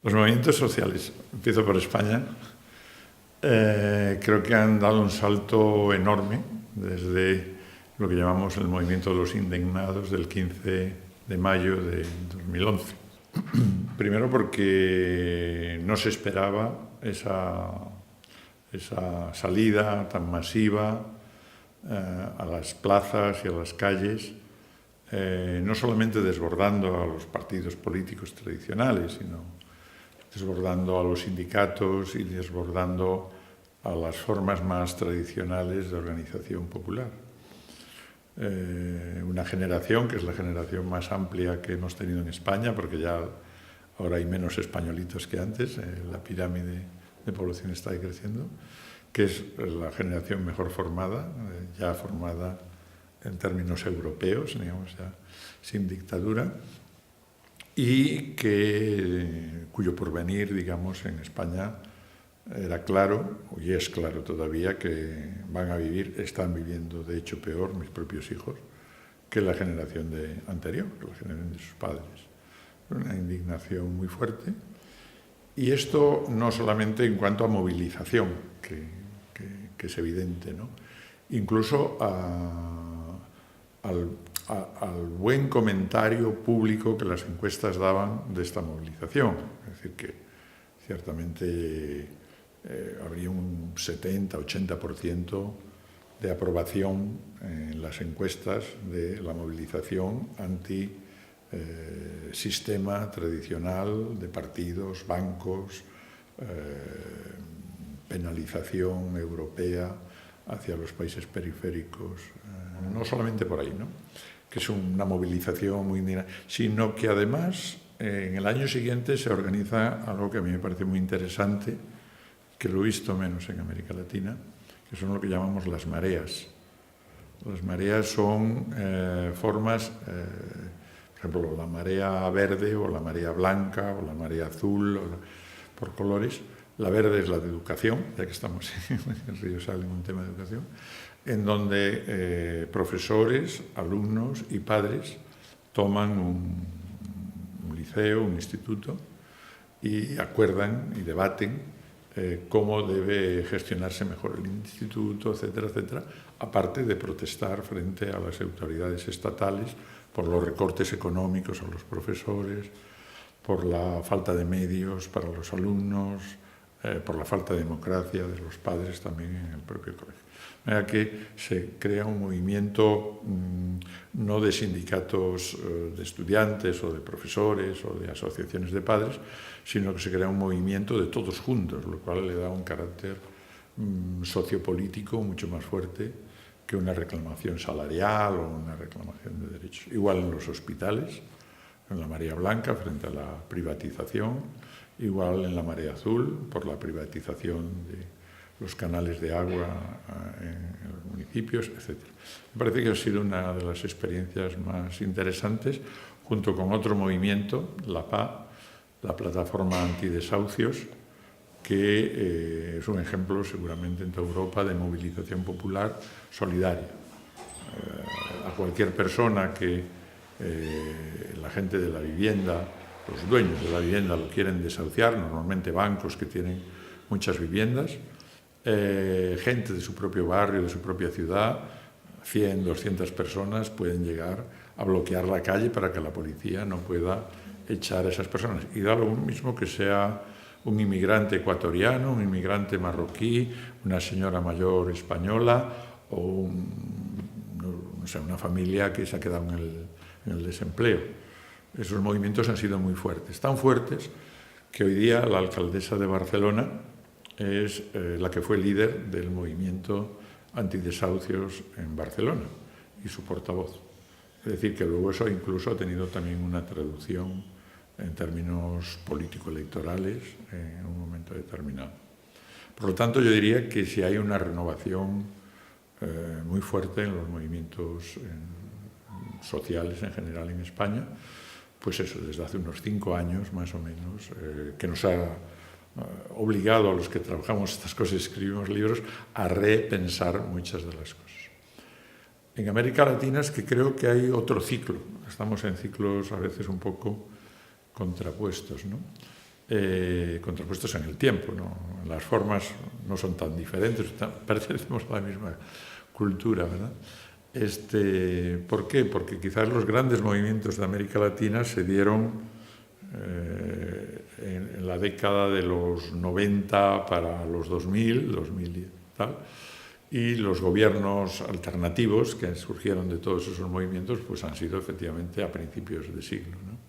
Los movimientos sociales, empiezo por España, creo que han dado un salto enorme desde lo que llamamos el movimiento de los indignados del 15 de mayo de 2011. Primero porque no se esperaba esa salida tan masiva a las plazas y a las calles, no solamente desbordando a los partidos políticos tradicionales, sino desbordando a los sindicatos y desbordando a las formas más tradicionales de organización popular. Una generación que es la generación más amplia que hemos tenido en España, porque ya ahora hay menos españolitos que antes, la pirámide de población está creciendo, que es la generación mejor formada, ya formada en términos europeos, digamos, ya sin dictadura, y cuyo porvenir, digamos, en España era claro, y es claro todavía, que están viviendo, de hecho, peor mis propios hijos que la generación anterior, que la generación de sus padres. Una indignación muy fuerte. Y esto no solamente en cuanto a movilización, que es evidente, ¿no? Incluso al buen comentario público que las encuestas daban de esta movilización. Es decir, que ciertamente habría un 70-80% de aprobación en las encuestas de la movilización anti-sistema tradicional de partidos, bancos, penalización europea hacia los países periféricos, no solamente por ahí, ¿no? Que es una movilización muy indignante, sino que además en el año siguiente se organiza algo que a mí me parece muy interesante, que lo he visto menos en América Latina, que son lo que llamamos las mareas. Las mareas son formas, por ejemplo, la marea verde o la marea blanca o la marea azul, por colores. La verde es la de educación, ya que estamos en Río Sal en un tema de educación, en donde profesores, alumnos y padres toman un liceo, un instituto, y acuerdan y debaten cómo debe gestionarse mejor el instituto, etcétera, etcétera, aparte de protestar frente a las autoridades estatales por los recortes económicos a los profesores, por la falta de medios para los alumnos, por la falta de democracia de los padres también en el propio colegio. De manera que se crea un movimiento no de sindicatos de estudiantes o de profesores o de asociaciones de padres, sino que se crea un movimiento de todos juntos, lo cual le da un carácter sociopolítico mucho más fuerte que una reclamación salarial o una reclamación de derechos. Igual en los hospitales, en la marea blanca frente a la privatización, igual en la marea azul por la privatización de los canales de agua en los municipios, etc. Me parece que ha sido una de las experiencias más interesantes, junto con otro movimiento, la PA, la Plataforma Antidesahucios, que es un ejemplo seguramente en toda Europa de movilización popular solidaria. A cualquier persona que la gente de la vivienda, los dueños de la vivienda lo quieren desahuciar, normalmente bancos que tienen muchas viviendas, gente de su propio barrio, de su propia ciudad, 100, 200 personas pueden llegar a bloquear la calle para que la policía no pueda echar a esas personas. Y da lo mismo que sea un inmigrante ecuatoriano, un inmigrante marroquí, una señora mayor española o una familia que se ha quedado en el desempleo. Esos movimientos han sido muy fuertes, tan fuertes que hoy día la alcaldesa de Barcelona es la que fue líder del movimiento antidesahucios en Barcelona y su portavoz. Es decir, que luego eso incluso ha tenido también una traducción en términos político-electorales en un momento determinado. Por lo tanto, yo diría que si hay una renovación muy fuerte en los movimientos sociales en general en España, pues eso, desde hace unos 5 años más o menos, que nos ha obligado a los que trabajamos estas cosas y escribimos libros a repensar muchas de las cosas. En América Latina es que creo que hay otro ciclo, estamos en ciclos a veces un poco contrapuestos, ¿no? contrapuestos en el tiempo, ¿no? Las formas no son tan diferentes, pertenecemos a la misma cultura, ¿verdad? ¿Por qué? Porque quizás los grandes movimientos de América Latina se dieron en la década de los 90 para los 2000 y tal, y los gobiernos alternativos que surgieron de todos esos movimientos pues han sido efectivamente a principios de siglo, ¿no?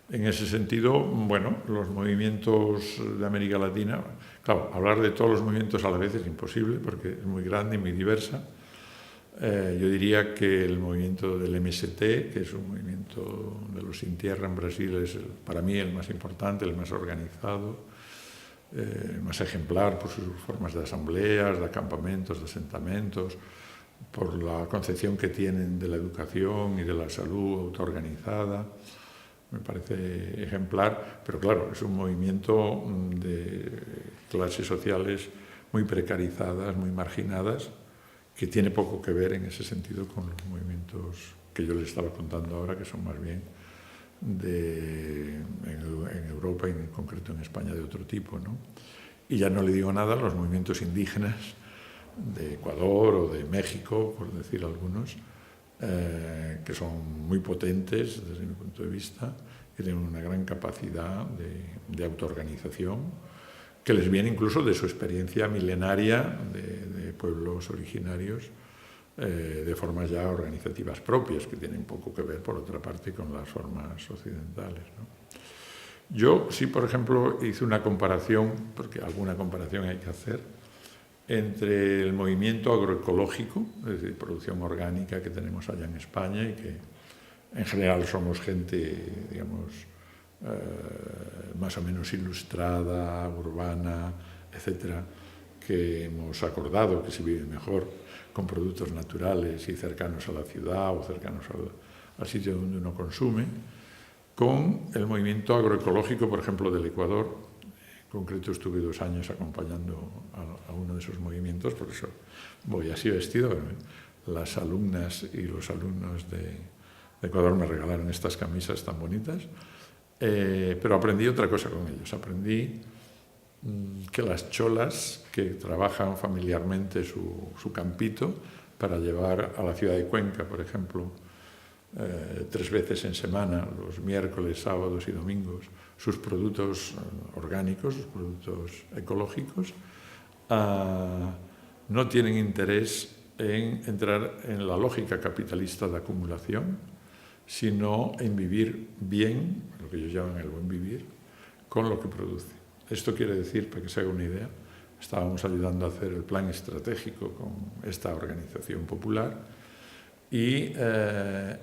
En ese sentido, bueno, los movimientos de América Latina, claro, hablar de todos los movimientos a la vez es imposible porque es muy grande y muy diversa. Yo diría que el movimiento del MST, que es un movimiento de los sin tierra en Brasil, es para mí el más importante, el más organizado, el más ejemplar por sus formas de asambleas, de acampamentos, de asentamientos, por la concepción que tienen de la educación y de la salud autoorganizada. Me parece ejemplar, pero claro, es un movimiento de clases sociales muy precarizadas, muy marginadas, que tiene poco que ver en ese sentido con los movimientos que yo les estaba contando ahora, que son más bien en Europa y en concreto en España de otro tipo, ¿no? Y ya no le digo nada a los movimientos indígenas de Ecuador o de México, por decir algunos, que son muy potentes desde mi punto de vista, que tienen una gran capacidad de autoorganización, que les viene incluso de su experiencia milenaria de pueblos originarios, de formas ya organizativas propias, que tienen poco que ver, por otra parte, con las formas occidentales, ¿no? Yo sí, por ejemplo, hice una comparación, porque alguna comparación hay que hacer, entre el movimiento agroecológico, es decir, producción orgánica que tenemos allá en España y que en general somos gente, digamos, más o menos ilustrada, urbana, etcétera, que hemos acordado que se vive mejor con productos naturales y cercanos a la ciudad o cercanos al sitio donde uno consume, con el movimiento agroecológico, por ejemplo, del Ecuador. En concreto estuve 2 años acompañando a uno de esos movimientos, por eso voy así vestido. Las alumnas y los alumnos de Ecuador me regalaron estas camisas tan bonitas, pero aprendí otra cosa con ellos. Aprendí que las cholas que trabajan familiarmente su campito para llevar a la ciudad de Cuenca, por ejemplo, 3 veces en semana, los miércoles, sábados y domingos, sus productos orgánicos, sus productos ecológicos, no tienen interés en entrar en la lógica capitalista de acumulación, sino en vivir bien, lo que ellos llaman el buen vivir, con lo que produce. Esto quiere decir, para que se haga una idea, estábamos ayudando a hacer el plan estratégico con esta organización popular y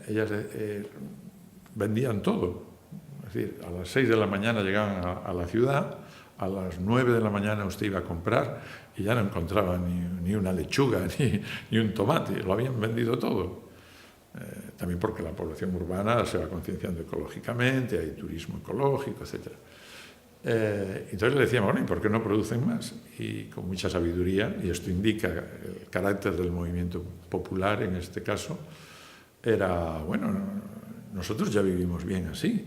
ellas vendían todo. Es decir, a las 6 de la mañana llegaban a la ciudad, a las 9 de la mañana usted iba a comprar y ya no encontraba ni una lechuga ni un tomate, lo habían vendido todo. También porque la población urbana se va concienciando ecológicamente, hay turismo ecológico, etc. Entonces le decíamos, bueno, ¿y por qué no producen más? Y con mucha sabiduría, y esto indica el carácter del movimiento popular en este caso, era, bueno, nosotros ya vivimos bien así.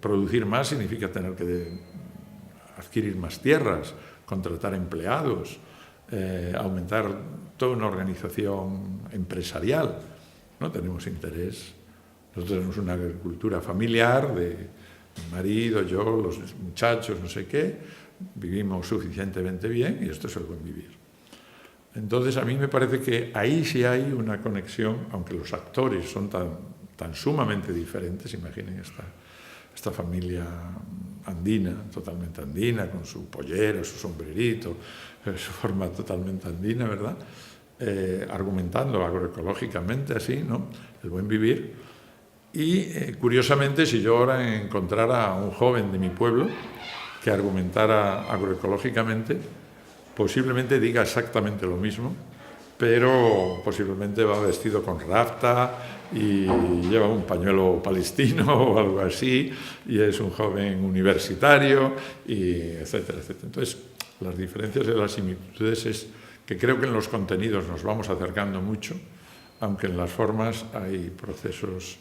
Producir más significa tener que adquirir más tierras, contratar empleados, aumentar toda una organización empresarial. No tenemos interés. Nosotros tenemos una agricultura familiar de mi marido, yo, los muchachos, no sé qué, vivimos suficientemente bien y esto es el buen vivir. Entonces a mí me parece que ahí sí hay una conexión, aunque los actores son tan sumamente diferentes. Imaginen esta familia andina, totalmente andina, con su pollera, su sombrerito, su forma totalmente andina, ¿verdad? Argumentando agroecológicamente así, ¿no? El buen vivir. Y curiosamente, si yo ahora encontrara a un joven de mi pueblo que argumentara agroecológicamente, posiblemente diga exactamente lo mismo, pero posiblemente va vestido con rafta y lleva un pañuelo palestino o algo así, y es un joven universitario, y etcétera, etcétera. Entonces, las diferencias y las similitudes es que creo que en los contenidos nos vamos acercando mucho, aunque en las formas hay procesos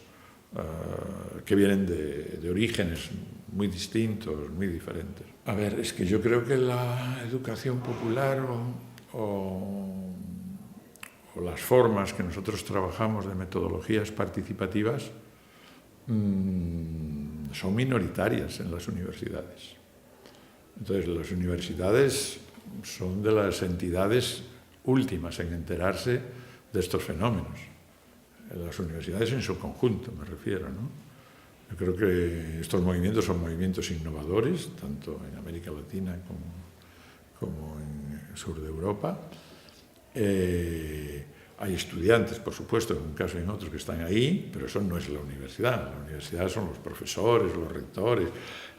que vienen de orígenes muy distintos, muy diferentes. A ver, es que yo creo que la educación popular o las formas que nosotros trabajamos de metodologías participativas son minoritarias en las universidades. Entonces, las universidades son de las entidades últimas en enterarse de estos fenómenos. Las universidades en su conjunto, me refiero, ¿no? Yo creo que estos movimientos son movimientos innovadores, tanto en América Latina como en el sur de Europa. Hay estudiantes, por supuesto, en un caso y en otro que están ahí, pero eso no es la universidad. La universidad son los profesores, los rectores,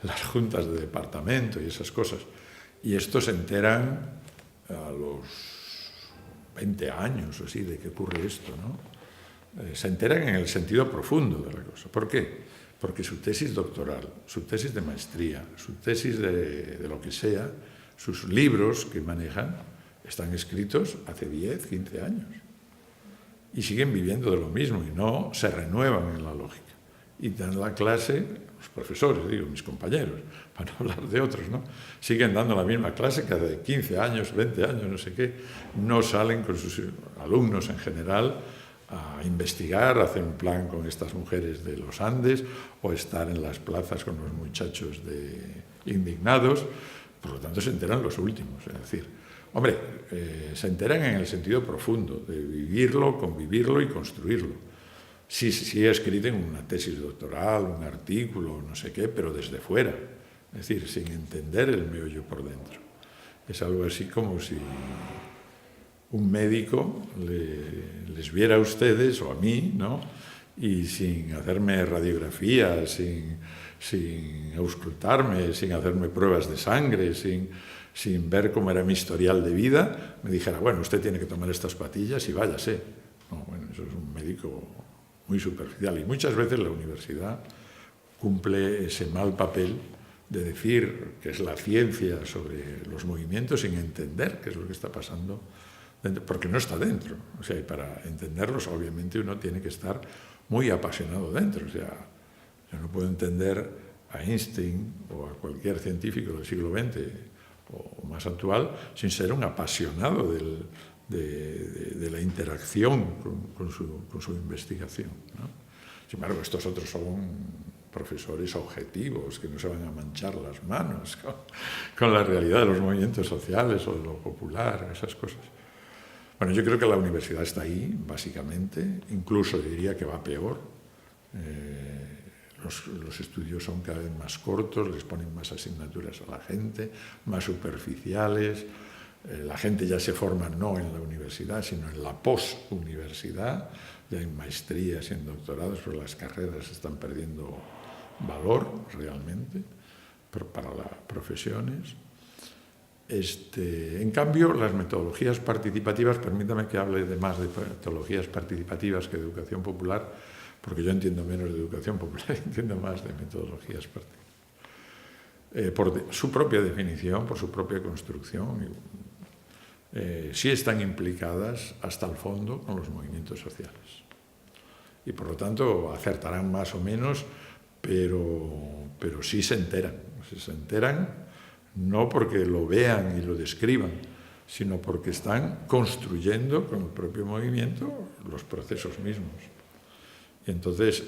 las juntas de departamento y esas cosas. Y estos se enteran a los 20 años o así de que ocurre esto, ¿no? Se enteran en el sentido profundo de la cosa. ¿Por qué? Porque su tesis doctoral, su tesis de maestría, su tesis de lo que sea, sus libros que manejan, están escritos hace 10, 15 años. Y siguen viviendo de lo mismo y no se renuevan en la lógica. Y dan la clase, los profesores, digo, mis compañeros, para no hablar de otros, ¿no? Siguen dando la misma clase que hace 15 años, 20 años, no sé qué. No salen con sus alumnos en general a investigar, a hacer un plan con estas mujeres de los Andes o estar en las plazas con los muchachos indignados. Por lo tanto, se enteran los últimos. Es decir, hombre, se enteran en el sentido profundo de vivirlo, convivirlo y construirlo. Sí, escriben una tesis doctoral, un artículo, no sé qué, pero desde fuera. Es decir, sin entender el meollo por dentro. Es algo así como si un médico les viera a ustedes o a mí, ¿no? Y sin hacerme radiografías, sin auscultarme, sin hacerme pruebas de sangre, sin ver cómo era mi historial de vida, me dijera, bueno, usted tiene que tomar estas pastillas y váyase. No, bueno, eso es un médico muy superficial. Y muchas veces la universidad cumple ese mal papel de decir que es la ciencia sobre los movimientos sin entender qué es lo que está pasando dentro, porque no está dentro. O sea, y para entenderlos, obviamente, uno tiene que estar muy apasionado dentro. O sea, yo no puedo entender a Einstein o a cualquier científico del siglo XX o más actual sin ser un apasionado de la interacción con su investigación, ¿no? Sin embargo, estos otros son profesores objetivos que no se van a manchar las manos con la realidad de los movimientos sociales o de lo popular, esas cosas. Bueno, yo creo que la universidad está ahí, básicamente, incluso diría que va peor. Los estudios son cada vez más cortos, les ponen más asignaturas a la gente, más superficiales. La gente ya se forma no en la universidad, sino en la posuniversidad, ya en maestrías y en doctorados, pero las carreras están perdiendo valor realmente para las profesiones. En cambio, las metodologías participativas, permítame que hable más de metodologías participativas que de educación popular, porque yo entiendo menos de educación popular, entiendo más de metodologías participativas. Por su propia definición, por su propia construcción, sí están implicadas hasta el fondo con los movimientos sociales. Y por lo tanto acertarán más o menos, pero sí se enteran. Se enteran no porque lo vean y lo describan, sino porque están construyendo con el propio movimiento los procesos mismos. Y entonces,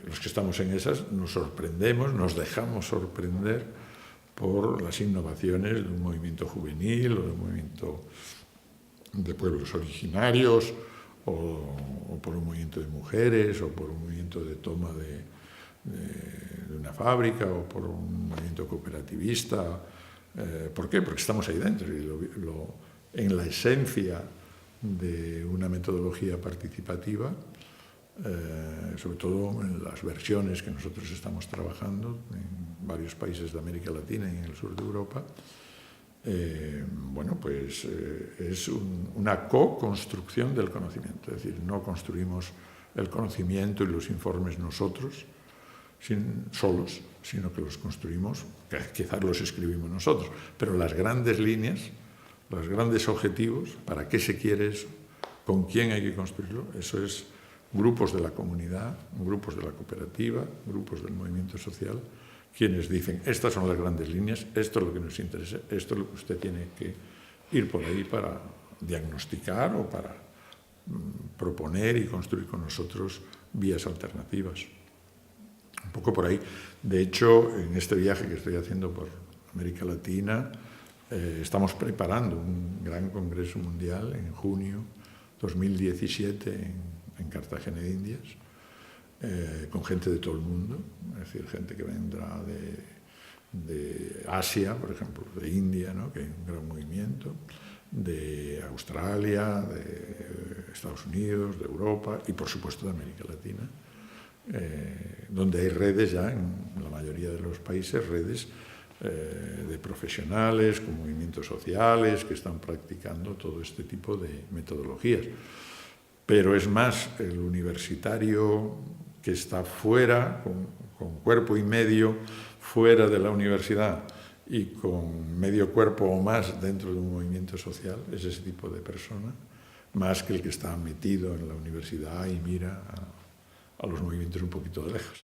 los que estamos en esas nos sorprendemos, nos dejamos sorprender por las innovaciones de un movimiento juvenil o de un movimiento de pueblos originarios o por un movimiento de mujeres o por un movimiento de toma de una fábrica o por un movimiento cooperativista. ¿Por qué? Porque estamos ahí dentro y en la esencia de una metodología participativa, sobre todo en las versiones que nosotros estamos trabajando en varios países de América Latina y en el sur de Europa, bueno, pues es una co-construcción del conocimiento. Es decir, no construimos el conocimiento y los informes nosotros, solos, sino que los construimos, quizás los escribimos nosotros, pero las grandes líneas, los grandes objetivos, para qué se quiere eso, con quién hay que construirlo, eso es grupos de la comunidad, grupos de la cooperativa, grupos del movimiento social, quienes dicen, estas son las grandes líneas, esto es lo que nos interesa, esto es lo que usted tiene que ir por ahí para diagnosticar o para proponer y construir con nosotros vías alternativas. Un poco por ahí. De hecho, en este viaje que estoy haciendo por América Latina, estamos preparando un gran congreso mundial en junio 2017 en Cartagena de Indias, con gente de todo el mundo, es decir, gente que vendrá de Asia, por ejemplo, de India, ¿no?, que hay un gran movimiento, de Australia, de Estados Unidos, de Europa y, por supuesto, de América Latina, donde hay redes ya, en la mayoría de los países, redes de profesionales, con movimientos sociales, que están practicando todo este tipo de metodologías. Pero es más, el universitario que está fuera, con cuerpo y medio fuera de la universidad y con medio cuerpo o más dentro de un movimiento social, es ese tipo de persona, más que el que está metido en la universidad y mira a los movimientos un poquito de lejos.